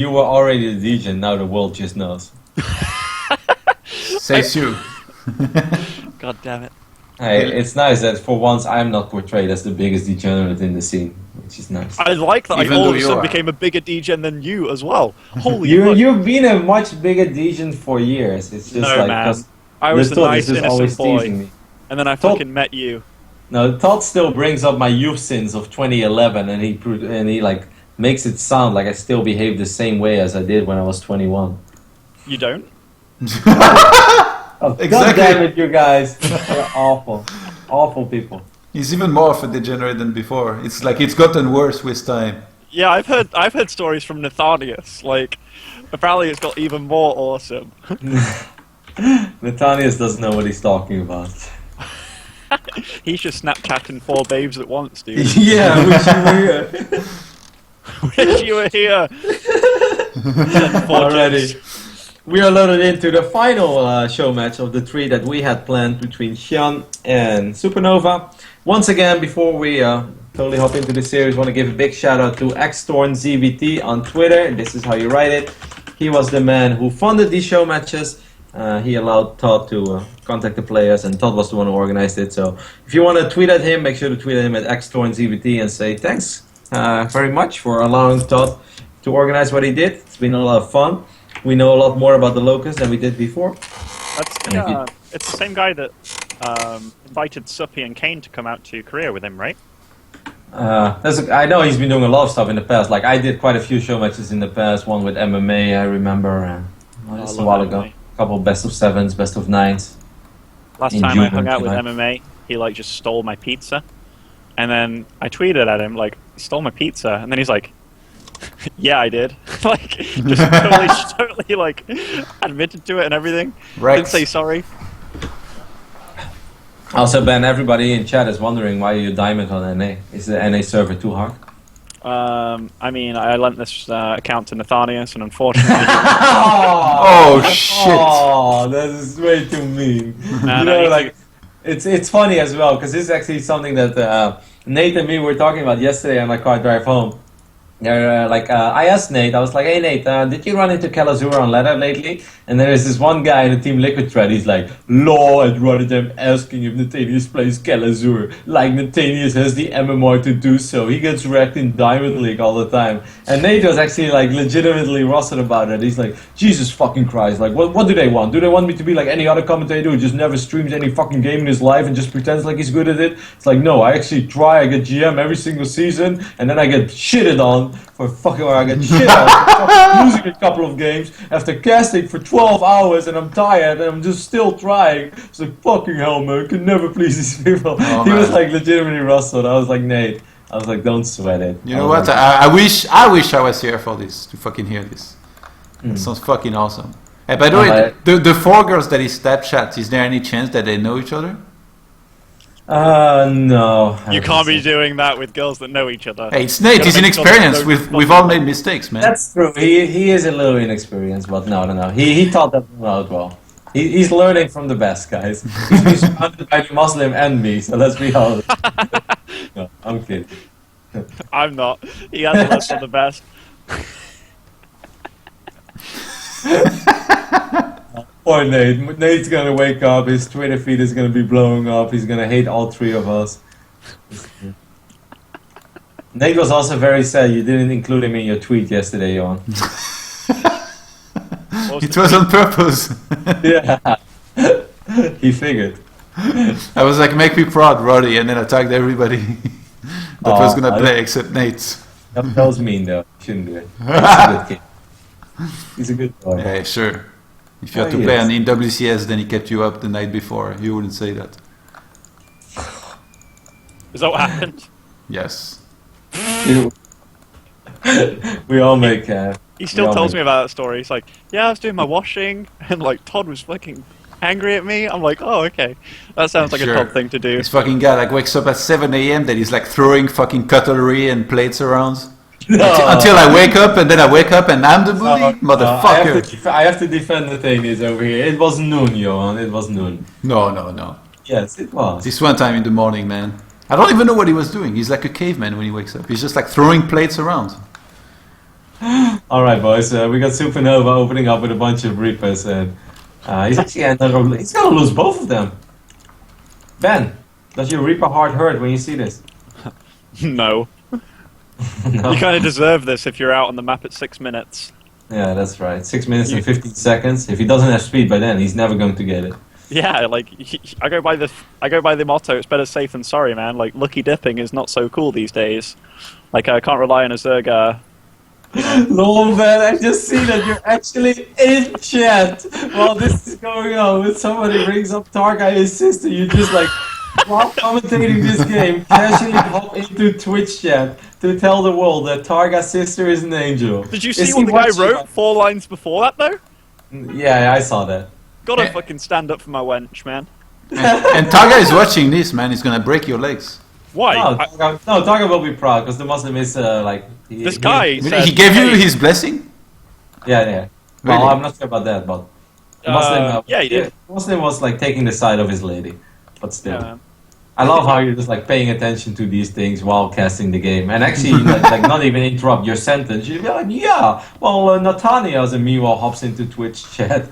You were already the DJ, now the world just knows. Say Sue. God damn it. Hey, it's nice that for once I'm not portrayed as the biggest degenerate in the scene, which is nice. I like that Even I all though of a you sudden are. became a bigger degen than you as well. Holy fuck. You've been a much bigger degen for years. It's just No, like man. because I was the Todd nice, is just innocent always boy. teasing me. And then I Todd- fucking met you. No, Todd still brings up my youth sins of 2011, and he like makes it sound like I still behave the same way as I did when I was 21. You don't? Oh, Exactly. God damn it, you guys! You're awful, awful people. He's even more of a degenerate than before. It's like it's gotten worse with time. Yeah, I've heard stories from Nathanius. Like, apparently it's got even more awesome. Nathanius doesn't know what he's talking about. He's just Snapchatting 4 babes at once, dude. Yeah, I wish you were here. Wish you were here. Already. We are loaded into the final show match of the 3 that we had planned between HyuN and SuperNova. Once again, before we totally hop into the series, I want to give a big shout out to XTornZVT on Twitter. This is how you write it. He was the man who funded these show matches. He allowed Todd to contact the players, and Todd was the one who organized it. So if you want to tweet at him, make sure to tweet at him at XTornZVT and say thanks very much for allowing Todd to organize what he did. It's been a lot of fun. We know a lot more about the Locust than we did before. It's the same guy that invited Suppy and Kane to come out to Korea with him, right? I know he's been doing a lot of stuff in the past. Like I did quite a few show matches in the past. One with MMA, I remember. Just a while ago. A couple of best of 7s, best of 9s. Last In time June I hung out with tonight. MMA, he like just stole my pizza, and then I tweeted at him like, "He stole my pizza," and then he's like, "Yeah, I did." Like, just totally like admitted to it and everything. Rex. Didn't say sorry. Also, Ben, everybody in chat is wondering why you diamond on NA. Is the NA server too hard? I mean, I lent this account to Nathanius, and unfortunately, Oh shit! Oh, that is way too mean. Man, You know, I need like it's funny as well because this is actually something that Nate and me were talking about yesterday on my car drive home. I asked Nate, I was like, "Hey Nate, did you run into Kalazura on ladder lately?" And then there's this one guy in the Team Liquid thread. He's like, "Law at Rotterdam asking if Nathanius plays Kalazura. Like Nathanius has the MMR to do so. He gets wrecked in Diamond League all the time." And Nate was actually like legitimately rusted about it. He's like, "Jesus fucking Christ! Like, what do they want? Do they want me to be like any other commentator who just never streams any fucking game in his life and just pretends like he's good at it?" It's like, no, I actually try. I get GM every single season, and then I get shitted on for fucking, or I get shit on for fucking losing a couple of games after casting for 12 hours, and I'm tired, and I'm just still trying. It's like, fucking hell, man, I can never please these people. Oh, He was man. like legitimately rustled. I was like, Nate, I was like, don't sweat it. You I know was what? like, I wish I was here for this to fucking hear this. That sounds fucking awesome. Hey, by the Oh, way, the 4 girls that he Snapchat, is there any chance that they know each other? no. I you don't can't think be so. doing that with girls that know each other. Hey, it's Nate. Gotta He's make sure inexperienced. there's no We've all made mistakes, man. That's true. He is a little inexperienced, but no. He taught that out well. He's learning from the best, guys. He's been surrounded by the Muslim and me, so let's be honest. No, I'm kidding. I'm not. He has learned from the best. Poor Nate. Nate's gonna wake up, his Twitter feed is gonna be blowing up, he's gonna hate all 3 of us. Nate was also very sad you didn't include him in your tweet yesterday, Johan. It was on purpose. Yeah. He figured. I was like, make me proud, Rotti, and then I tagged everybody that was gonna play except Nate. That was mean though. Shouldn't do it. He's a good kid. He's a good boy. Yeah, sure. If you had Oh, to play yes. on WCS, then he kept you up the night before. You wouldn't say that. Is that what happened? Yes. We all make. He still tells me about that story. He's like, "Yeah, I was doing my washing, and like Todd was fucking angry at me." I'm like, "Oh, okay, that sounds like Sure. a Todd thing to do." This fucking guy like wakes up at 7 a.m. that he's like throwing fucking cutlery and plates around. Until I wake up, and then I wake up and I'm the bully? Motherfucker. I have to defend the thing is over here. It was noon, Johan. It was noon. No. Yes, it was. This one time in the morning, man. I don't even know what he was doing. He's like a caveman when he wakes up. He's just like throwing plates around. All right, boys. We got SuperNova opening up with a bunch of Reapers, and he's gonna lose both of them. Ben, does your Reaper heart hurt when you see this? No. No. You kind of deserve this if you're out on the map at 6 minutes. Yeah, that's right. 6 minutes and 15 seconds. If he doesn't have speed by then, he's never going to get it. Yeah, like I go by the motto. It's better safe than sorry, man. Like lucky dipping is not so cool these days. Like I can't rely on a Zerga. No, man, I just see that you're actually in chat while this is going on. When somebody brings up Targa, his sister, you just like, while commentating this game, casually hop into Twitch chat to tell the world that Targa's sister is an angel. Did you see what the guy wrote 4 lines before that though? Yeah, I saw that. Gotta fucking stand up for my wench, man. And Targa is watching this, man. He's gonna break your legs. Why? No, Targa will be proud because the Muslim is like. This guy said, He gave you his blessing? Yeah. Really? Well, I'm not sure about that, but the Muslim. yeah, he did. Muslim was like taking the side of his lady, but still. Yeah. I love how you're just like paying attention to these things while casting the game, and actually like not even interrupt your sentence. You'd be like, yeah, well, Natania's and meanwhile hops into Twitch chat.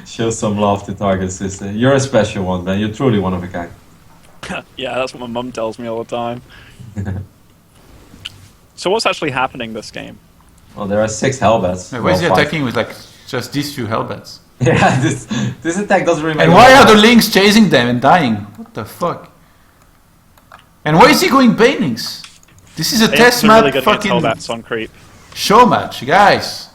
Show some love to Target sister. You're a special one, man. You're truly one of a kind. Yeah, that's what my mum tells me all the time. So what's actually happening this game? Well, there are 6 Hellbats. Why is he attacking with like just these few Hellbats? Yeah, this attack doesn't really. And why are the Lynx chasing them and dying? What the fuck? And why is he going Banelings? This is a test map really good fucking Hellbats on creep. Showmatch, guys.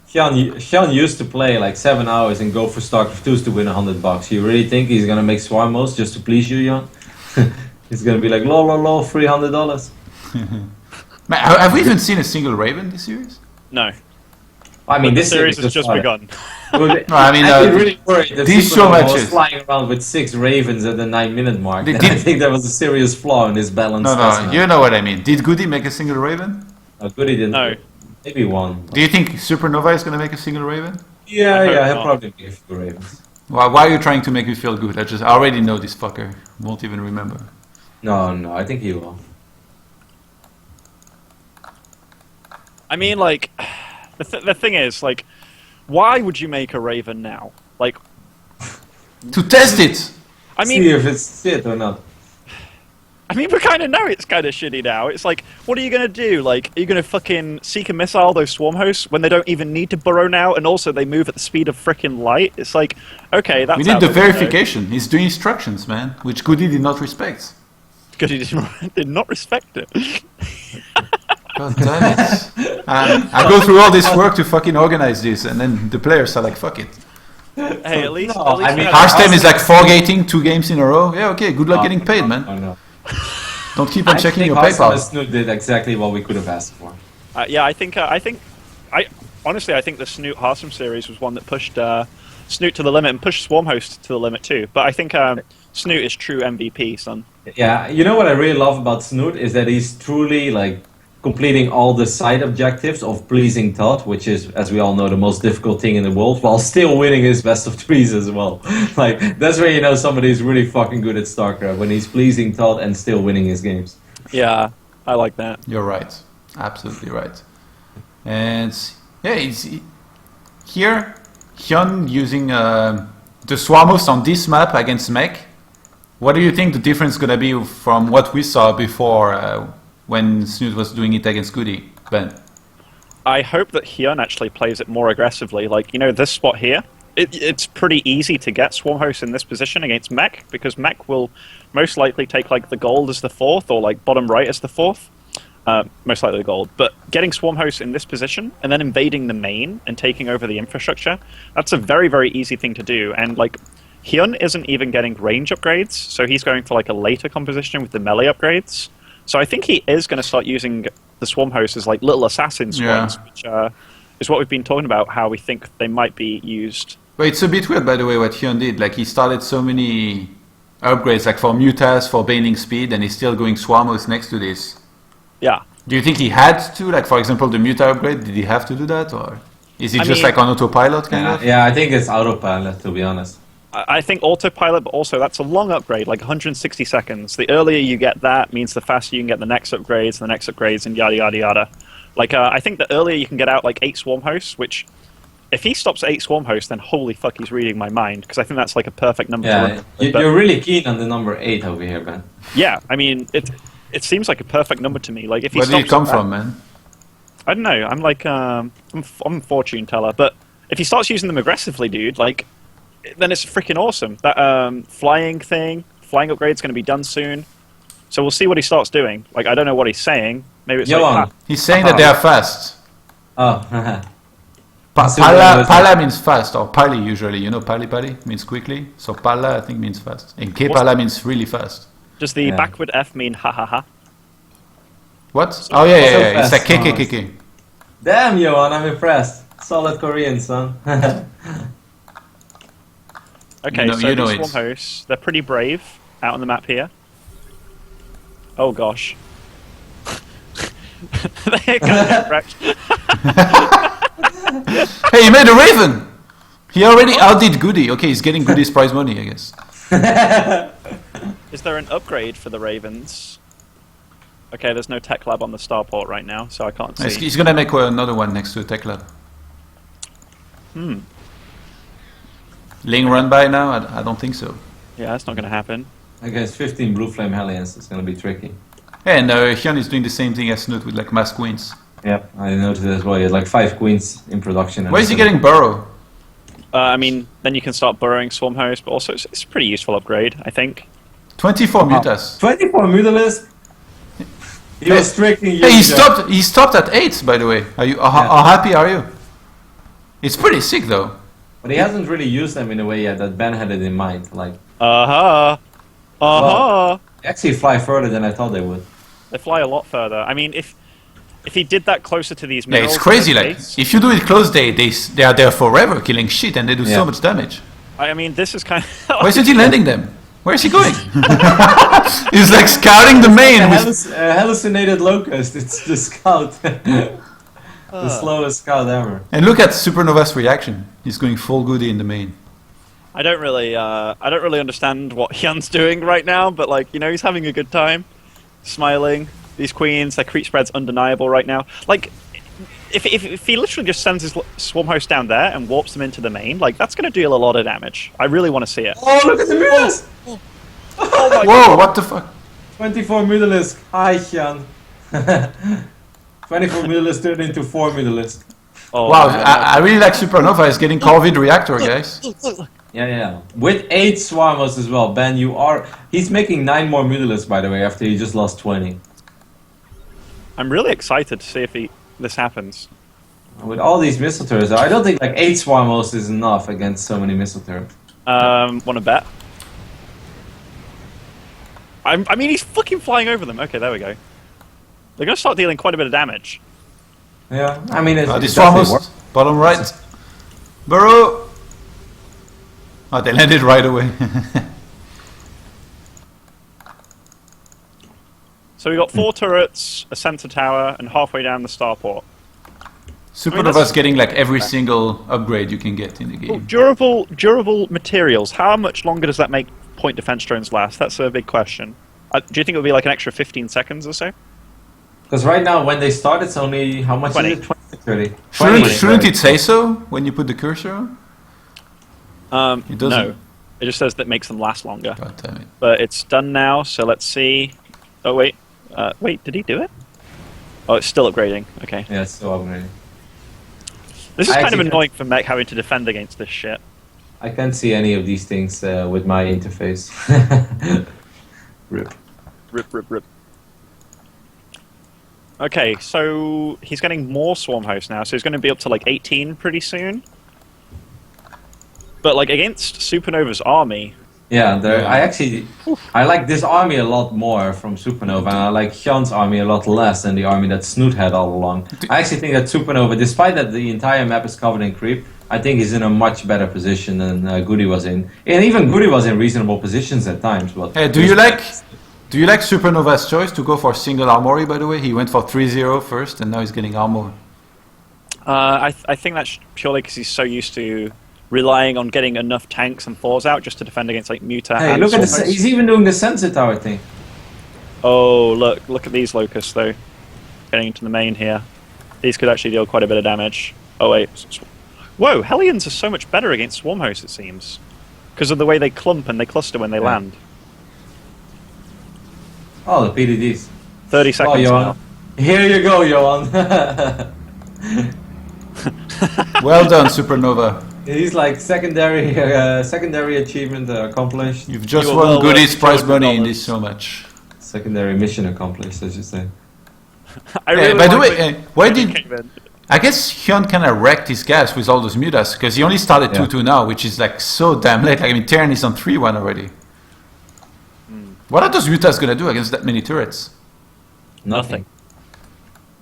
HyuN used to play like 7 hours and go for StarCraft 2s to win $100. You really think he's gonna make swarm modes just to please you, Jan? He's gonna be like, lol, $300. Man, have we even seen a single Raven this series? No. I mean, this series has just begun. No, I mean, I'd be really worried that these SuperNova was Showmatches. flying around with 6 Ravens at the 9-minute mark. Did- I think there was a serious flaw in his balance. No, you know what I mean. Did Goody make a single Raven? Goody didn't. No. Maybe one. Do you think SuperNova is gonna make a single Raven? Yeah, he'll not. probably make a few Ravens. Why are you trying to make me feel good? I already know this fucker. Won't even remember. No, I think he will. I mean, like, the thing is, like, why would you make a Raven now? Like, To test it! I mean, See if it's shit or not. we kind of know it's kind of shitty now. It's like, what are you gonna do? Like, are you gonna fucking seek a missile those swarm hosts when they don't even need to burrow now, and also they move at the speed of frickin' light? It's like, okay, that's. We need the verification. He's doing instructions, man, which Goody did not respect. Because he did not respect it. God damn it. I go through all this work to fucking organize this, and then the players are like, fuck it. Hey, at least. No, at least I mean, Hearthstone is like 4-gating 2 games in a row. Yeah, okay, good luck getting paid, man. No. Don't keep on checking your Hearthstone and PayPal. Snoot did exactly what we could have asked for. Yeah, I think honestly, I think the Snoot Hearthstone series was one that pushed Snoot to the limit and pushed Swarmhost to the limit too. But I think Snoot is true MVP, son. Yeah, you know what I really love about Snoot is that he's truly like completing all the side objectives of pleasing Todd, which is, as we all know, the most difficult thing in the world, while still winning his best of threes as well. Like, that's where you know somebody is really fucking good at StarCraft, when he's pleasing Todd and still winning his games. Yeah, I like that. You're right. Absolutely right. And yeah, here, HyuN using the Swarmos on this map against Mech. What do you think the difference is going to be from what we saw before when Snoot was doing it against Goody, Ben? I hope that HyuN actually plays it more aggressively. Like, you know, this spot here, it's pretty easy to get Swarmhost in this position against Mech, because Mech will most likely take, like, the gold as the 4th, or, like, bottom right as the 4th. Most likely the gold. But getting Swarmhost in this position, and then invading the main and taking over the infrastructure, that's a very, very easy thing to do. And, like, HyuN isn't even getting range upgrades, so he's going for, like, a later composition with the melee upgrades. So I think he is going to start using the Swarm Hosts as like little assassin squads, which is what we've been talking about, how we think they might be used. But it's a bit weird, by the way, what HyuN did. Like, he started so many upgrades, like for Mutas, for Baning Speed, and he's still going Swarmos next to this. Yeah. Do you think he had to? Like, for example, the Muta upgrade, did he have to do that? Or is it just like on autopilot, kind of? Yeah, I think it's autopilot, to be honest. I think autopilot, but also that's a long upgrade, like 160 seconds. The earlier you get that means the faster you can get the next upgrades, and yada yada yada. Like, I think the earlier you can get out like 8 swarm hosts, which if he stops at 8 swarm hosts, then holy fuck, he's reading my mind, because I think that's like a perfect number to Yeah, run. But, you're really keen on the number 8 over here, Ben. yeah, I mean, it seems like a perfect number to me. Like, if he Where did stops you come at that- from, man? I don't know. I'm like, I'm a fortune teller, but if he starts using them aggressively, dude, like, then it's freaking awesome. That flying upgrade's going to be done soon. So we'll see what he starts doing. Like, I don't know what he's saying. Maybe it's like, He's saying that they are fast. Oh. Pala means fast, or pali usually. You know, pali means quickly. So pala, I think, means fast. And kepala means really fast. does the backward F mean ha ha ha? What? Oh yeah, So it's like fast, KKKK. Damn, Johan, I'm impressed. Solid Korean, son. Okay, so you know these swarm hosts, they're pretty brave out on the map here. Oh gosh. They're gonna get wrecked. Hey, he made a raven! He already outdid Goody. Okay, he's getting Goody's prize money, I guess. Is there an upgrade for the Ravens? Okay, there's no tech lab on the starport right now, so I can't see. He's gonna make another one next to a tech lab. Ling run by now? I don't think so. Yeah, that's not gonna happen. Against 15 Blue Flame Hellions, it's gonna be tricky. And HyuN is doing the same thing as Snoot with like mass queens. Yep, I noticed as well. He had like 5 queens in production. Where is he getting burrow? I mean, then you can start burrowing swarm host, but also it's a pretty useful upgrade, I think. 24 mutas. 24 Mutalisk? He was tricking you. Hey, he stopped at 8, by the way. How happy are you? It's pretty sick though. But he hasn't really used them in a way yet that Ben had it in mind. Like, Well, they actually fly further than I thought they would. they fly a lot further. I mean, if he did that closer to these Yeah, minerals, it's crazy. in Like, this case, if you do it close, they are there forever, killing shit, and they do so much damage. I mean, this is kind of. Why isn't he landing them? Where is he going? He's like scouting the main. Hallucinated locust. It's the scout. The slowest scout ever. And look at SuperNova's reaction. He's going full Goody in the main. I don't really understand what HyuN's doing right now, but like, you know, he's having a good time, smiling. These queens, their creep spread's undeniable right now. Like, if he literally just sends his swarm host down there and warps them into the main, like, that's going to deal a lot of damage. I really want to see it. Oh, look at the Mutalisk! Oh my Whoa! God. What the fuck? 24 Mutalisk. Hi, HyuN. 24 Mutalisk turned into 4 Mutalisk. Oh, Wow! man. I really like SuperNova. Is getting COVID reactor, guys. Yeah. With 8 Swarmos as well. Ben, he's making 9 more Mutalisks, by the way, after he just lost 20. I'm really excited to see if this happens. With all these missile turrets, I don't think like 8 Swarmos is enough against so many missile turrets. Want to bet? I mean, he's fucking flying over them. Okay, there we go. They're going to start dealing quite a bit of damage. Yeah, I mean, it's This definitely almost works. bottom right. Burrow. Oh, they landed right away. So we got 4 turrets, a center tower, and halfway down the starport. SuperNova's getting like every single upgrade you can get in the Oh, game. durable materials. How much longer does that make point defense drones last? That's a big question. Do you think it would be like an extra 15 seconds or so? Because right now, when they start, it's only, how much 20. is it? 20 to 30. Shouldn't it say so when you put the cursor on? It doesn't. No. It just says that makes them last longer. God damn it. But it's done now, so let's see. Oh, wait. Wait, did he do it? Oh, it's still upgrading. Okay. Yeah, it's still upgrading. This is I kind of actually- annoying for mech having to defend against this shit. I can't see any of these things with my interface. Rip. Rip. Okay, so he's getting more swarm hosts now, so he's going to be up to like 18 pretty soon. But like against SuperNova's army, Yeah, Yeah. I like this army a lot more from SuperNova, and I like HyuN's army a lot less than the army that Snoot had all along. I actually think that SuperNova, despite that the entire map is covered in creep, I think he's in a much better position than Goody was in. And even Goody was in reasonable positions at times. But Hey, do you like SuperNova's choice to go for single armory, by the way? He went for 3-0 first, and now he's getting armor. I think that's purely because he's so used to relying on getting enough tanks and fours out just to defend against like Muta. Hey, and look at swarm this! hosts. He's even doing the sensor tower thing. Oh, look at these locusts though, getting into the main here. These could actually deal quite a bit of damage. Oh wait. Whoa, Hellions are so much better against Swarm Hosts, it seems. Because of the way they clump and they cluster when they land. Oh, the PDDs. 30 seconds now. Here you go, Johan. Well done, SuperNova. He's like secondary achievement accomplished. You've just You won will, goodies prize money in $200. this so much. Secondary mission accomplished, as you say. I really by the like way, when why Kevin did... came in. I guess HyuN kind of wrecked his gas with all those mutas, because he only started 2-2 now, which is like so damn late. Like, I mean, Terran is on 3-1 already. What are those mutas gonna do against that many turrets? Nothing.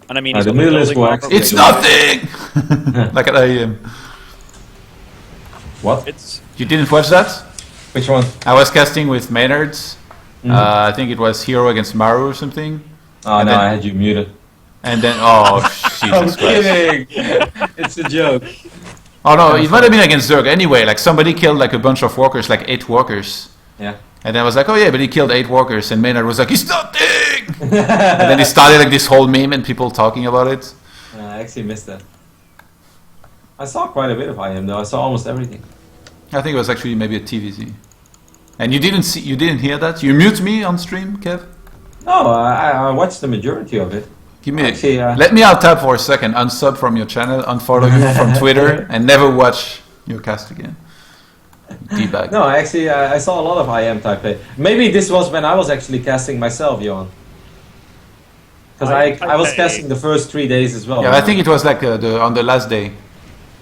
And I mean, The he's got middle is building waxed. armor It's with- nothing! Like at IEM. What? It's You didn't watch that? Which one? I was casting with Maynards. I think it was Hero against Maru or something. Oh, And no, then- I had you muted. And then, oh, I'm Jesus Christ. kidding. It's a joke. Oh no, it might have been against Zerg. Anyway, like somebody killed like a bunch of walkers, like 8 walkers. Yeah. And then I was like, oh yeah, but he killed 8 walkers. And Maynard was like, he's nothing! And then he started like this whole meme and people talking about it. I actually missed that. I saw quite a bit of IM though. I saw almost everything. I think it was actually maybe a TVZ. And you didn't hear that? You mute me on stream, Kev? No, I watched the majority of it. Give me Actually, let me out tab for a second, unsub from your channel, unfollow you from Twitter, and never watch your cast again. D-bag. No, actually, I saw a lot of IM type play. Maybe this was when I was actually casting myself, Johan. Because I was casting the first 3 days as well. Yeah, I think it was like on the last day.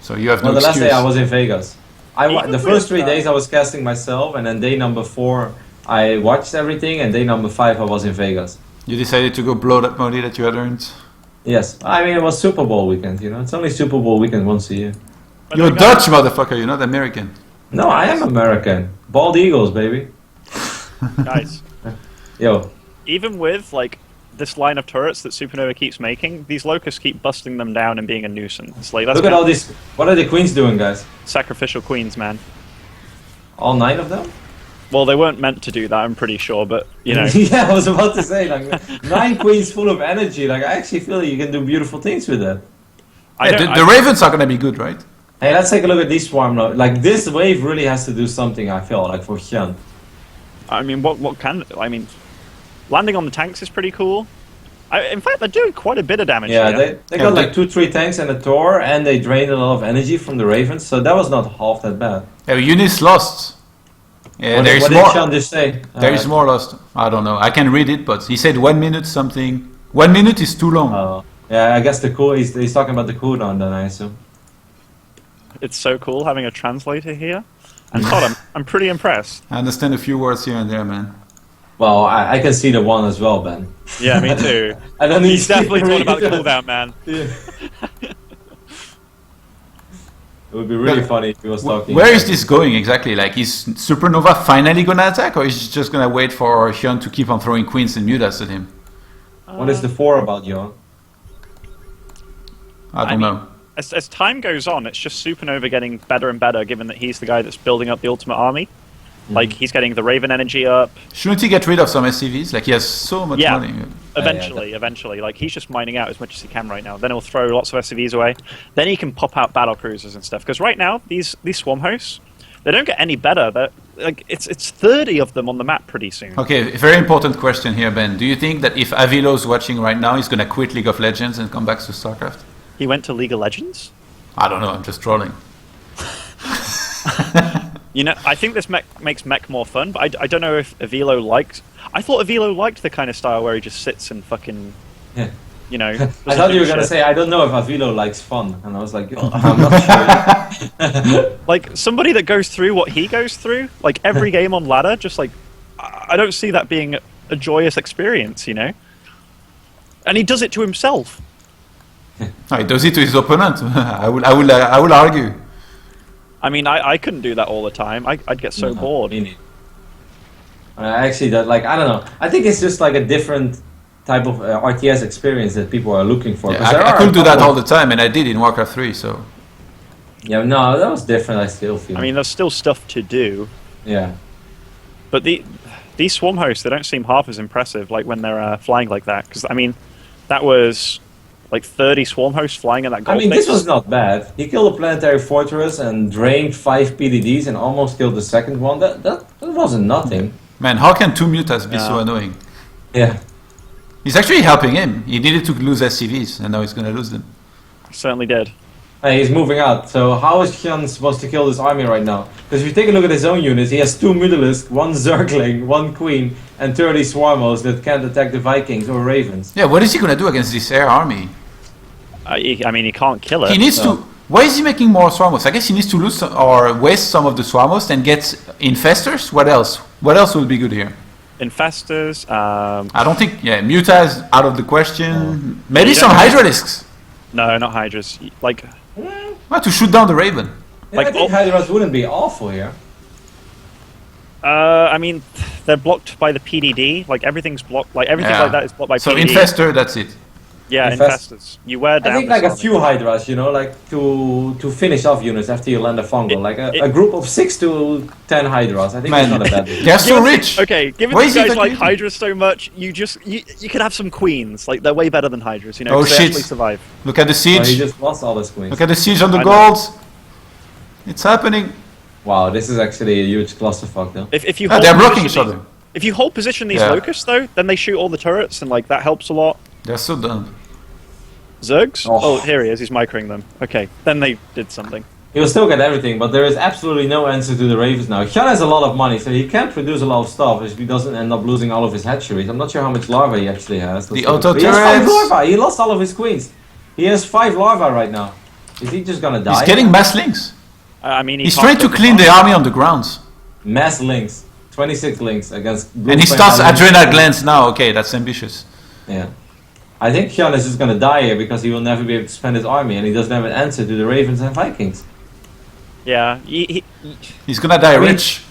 So you have no the last excuse. day I was in Vegas. Even The first 3 days I was casting myself, and then day number 4 I watched everything, and day number 5 I was in Vegas. You decided to go blow that money that you had earned. Yes, I mean it was Super Bowl weekend. You know, it's only Super Bowl weekend once a year. But You're they Dutch, motherfucker. You're not American. No, I am American. Bald Eagles, baby. Guys, Yo, even with like this line of turrets that SuperNova keeps making, these locusts keep busting them down and being a nuisance. Like that's look at kind all of these. What are the queens doing, guys? sacrificial queens, man. All 9 of them? Well, they weren't meant to do that, I'm pretty sure, but you know. Yeah, I was about to say like 9 queens full of energy. Like I actually feel you can do beautiful things with that. The Ravens are gonna be good, right? Hey, let's take a look at these swarm now. Like this wave really has to do something. I feel like for HyuN. I mean, what can I mean? Landing on the tanks is pretty cool. In fact, they're doing quite a bit of damage. Yeah, here. they got like 2-3 tanks and a Tor, and they drained a lot of energy from the Ravens. So that was not half that bad. Yeah, Eunice lost. Yeah, What there's did more. HyuN just say? There is more lost. I don't know. I can read it, but he said 1 minute something. 1 minute is too long. Yeah, I guess the cool. He's talking about the cooldown then, I assume. It's so cool having a translator here. And Todd, I'm pretty impressed. I understand a few words here and there, man. Well, I can see the one as well, Ben. Yeah, me too. I don't need He's definitely to talking about the read it. cooldown, man. Yeah. It would be really funny if he was talking. Where is this going exactly? Like, is SuperNova finally gonna attack, or is he just gonna wait for HyuN to keep on throwing queens and mutas at him? What is the 4 about, Johan? I don't know. As time goes on, it's just SuperNova getting better and better, given that he's the guy that's building up the ultimate army. Like, he's getting the Raven energy up. Shouldn't he get rid of some SCVs? Like, he has so much Yeah. money. Eventually. Like, he's just mining out as much as he can right now. Then he'll throw lots of SCVs away. Then he can pop out battle cruisers and stuff. Because right now, these swarm hosts, they don't get any better. Like, it's 30 of them on the map pretty soon. Okay, very important question here, Ben. Do you think that if Avilo's watching right now, he's gonna quit League of Legends and come back to StarCraft? He went to League of Legends? I don't know, I'm just trolling. You know, I think this makes mech more fun, but I don't know if Avilo liked... I thought Avilo liked the kind of style where he just sits and fucking, Yeah. you know... I thought you were gonna say I don't know if Avilo likes fun, and I was like, oh, I'm not sure. Like, somebody that goes through what he goes through, like, every game on ladder, just like... I don't see that being a joyous experience, you know? And he does it to himself. No, he does it to his opponent. I will argue. I mean, I couldn't do that all the time. I'd get so bored. Me neither. Actually, that like I don't know. I think it's just like a different type of RTS experience that people are looking for. Yeah, I could do that all the time, and I did in Warcraft 3, so... Yeah, no, that was different. I still feel. I mean, there's still stuff to do, yeah. but these swarm hosts, they don't seem half as impressive like when they're flying like that. Because I mean, that was like 30 swarm hosts flying in that gold I mean, base. this was not bad. He killed a planetary fortress and drained 5 PDDs and almost killed the second one. That wasn't nothing. Man, how can 2 mutas be so Yeah. annoying? Yeah. He's actually helping him. He needed to lose SCVs, and now he's gonna lose them. Certainly did. Hey, he's moving out. So how is HyuN supposed to kill this army right now? Because if you take a look at his own units, he has 2 Mutalisks, 1 Zergling, 1 Queen, and 30 Swarmos that can't attack the Vikings or Ravens. Yeah, what is he gonna do against this air army? I mean, he can't kill it. He needs so- to. Why is he making more Swarmos? I guess he needs to lose or waste some of the Swarmos and get Infestors. What else? What else would be good here? Infestors. I don't think. Yeah, Muta is out of the question. Maybe You some don't- Hydralisks. No, not Hydras. Like, Well, to shoot down the Raven. Yeah, I Like, think Hydras wouldn't be awful here. I mean, they're blocked by the PDD. Like everything's blocked. Like everything Yeah. like that is blocked by So PDD. Infestor, that's it. Yeah, Infest- infestors. You wear down. I think this like a army. few Hydras, you know, like to finish off units after you land a fungal. Like a it- group of 6 to 10 Hydras. I think Man, that's not a bad deal. they're so Given- rich. Okay, given Why you is he guys that like greedy? Hydras so much, you could have some queens. Like they're way better than Hydras, you know. Oh, 'cause they shit. actually survive. Look at the Oh, he siege. just lost all his queens. Look at the siege on the I know. gold. It's happening. Wow, this is actually a huge clusterfuck though. If you Ah, hold they're blocking position each these- other. If you hold position these Yeah. locusts though, then they shoot all the turrets and like that helps a lot. They're so dumb. Zergs? Oh. Oh, here he is. He's microing them. Okay, then they did something. He'll still get everything, but there is absolutely no answer to the Ravens now. HyuN has a lot of money, so he can't produce a lot of stuff if he doesn't end up losing all of his hatcheries. I'm not sure how much larvae he actually has. The auto He has 5 turrets. larvae. He lost all of his queens. He has 5 larvae right now. Is he just gonna die? He's getting mass links. I mean, He's can't trying to build clean the army. army on the grounds. Mass links. 26 links against blue And he flame starts islands. adrenal glands now. Okay, that's ambitious. Yeah. I think HyuN is just gonna die here because he will never be able to spend his army and he doesn't have an answer to the Ravens and Vikings. Yeah, He's gonna die I mean- rich.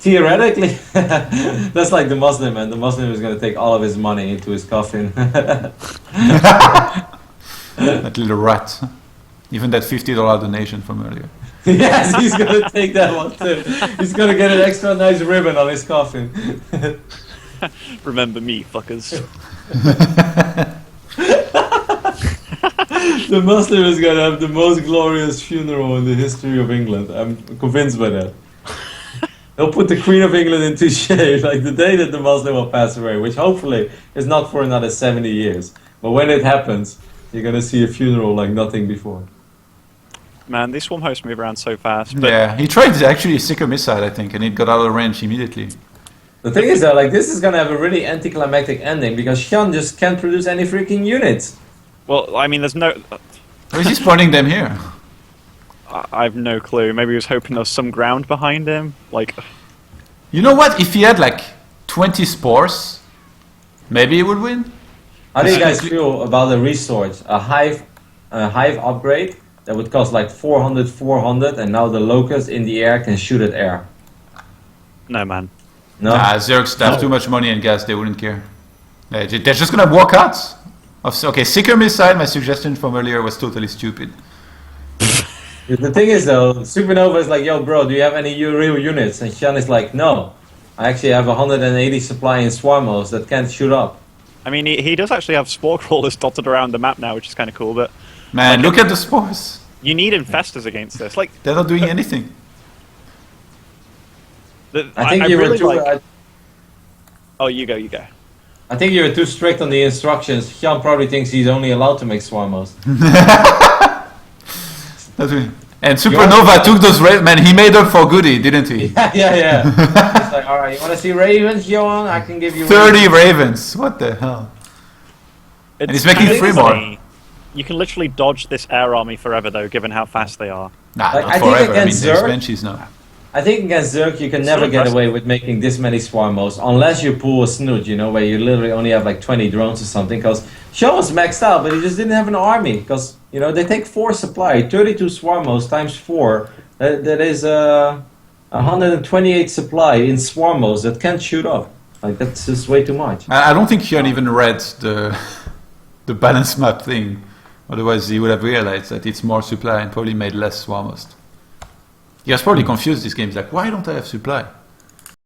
Theoretically, that's like the Muslim, and the Muslim is gonna take all of his money into his coffin. That little rat. Even that $50 donation from earlier. Yes, he's gonna take that one too. He's gonna get an extra nice ribbon on his coffin. remember me, fuckers. The Muslim is gonna have the most glorious funeral in the history of England. I'm convinced by that. They'll put the Queen of England into shade, like the day that the Muslim will pass away, which hopefully is not for another 70 years. But when it happens, you're gonna see a funeral like nothing before. Man, these swarm hosts move around so fast. But Yeah, he tried actually a Seeker missile, I think, and it got out of range immediately. The thing is that like this is gonna have a really anticlimactic ending because HyuN just can't produce any freaking units. well, I mean, there's no. Why is he spawning them here? I have no clue. Maybe he was hoping there was some ground behind him. Like, You know what? If he had like 20 spores, maybe he would win. How do you guys feel about the resource? A hive upgrade that would cost like 400, and now the locusts in the air can shoot at air. no, man. No, Nah, Zergs have too much money and gas, they wouldn't care. They're just gonna walk out. Okay, Seeker missile, my suggestion from earlier was totally stupid. the thing is though, SuperNova is like, yo, bro, do you have any real units? And HyuN is like, no, I actually have 180 supply in Swarmos that can't shoot up. I mean, he does actually have spore crawlers dotted around the map now, which is kind of cool. But Man, Like look at the spores. you need infestors against this. Like, They're not doing anything. I think you really were too. like. Oh, you go, you go. I think you were too strict on the instructions. HyuN probably thinks he's only allowed to make Swarmos. That's really- And SuperNova took those man, he made up for goodie, didn't he? yeah. It's like, all right, you want to see ravens, Johan? I can give you 30 ravens. What the hell? It's he's making kind of 3 more. funny. You can literally dodge this air army forever, though, given how fast they are. Nah, Like, not I think forever. I mean, against there's Zerg- benches now. I think against Zerg you can never get away with making this many Swarmos unless you pull a snoot, you know, where you literally only have like 20 drones or something. Because Show was maxed out, but he just didn't have an army. Because, you know, they take 4 supply, 32 Swarmos times 4. That is 128 supply in Swarmos that can't shoot up. Like, that's just way too much. I don't think HyuN even read the balance map thing. Otherwise, he would have realized that it's more supply and probably made less Swarmos. He was probably confused this game. He's like, why don't I have supply?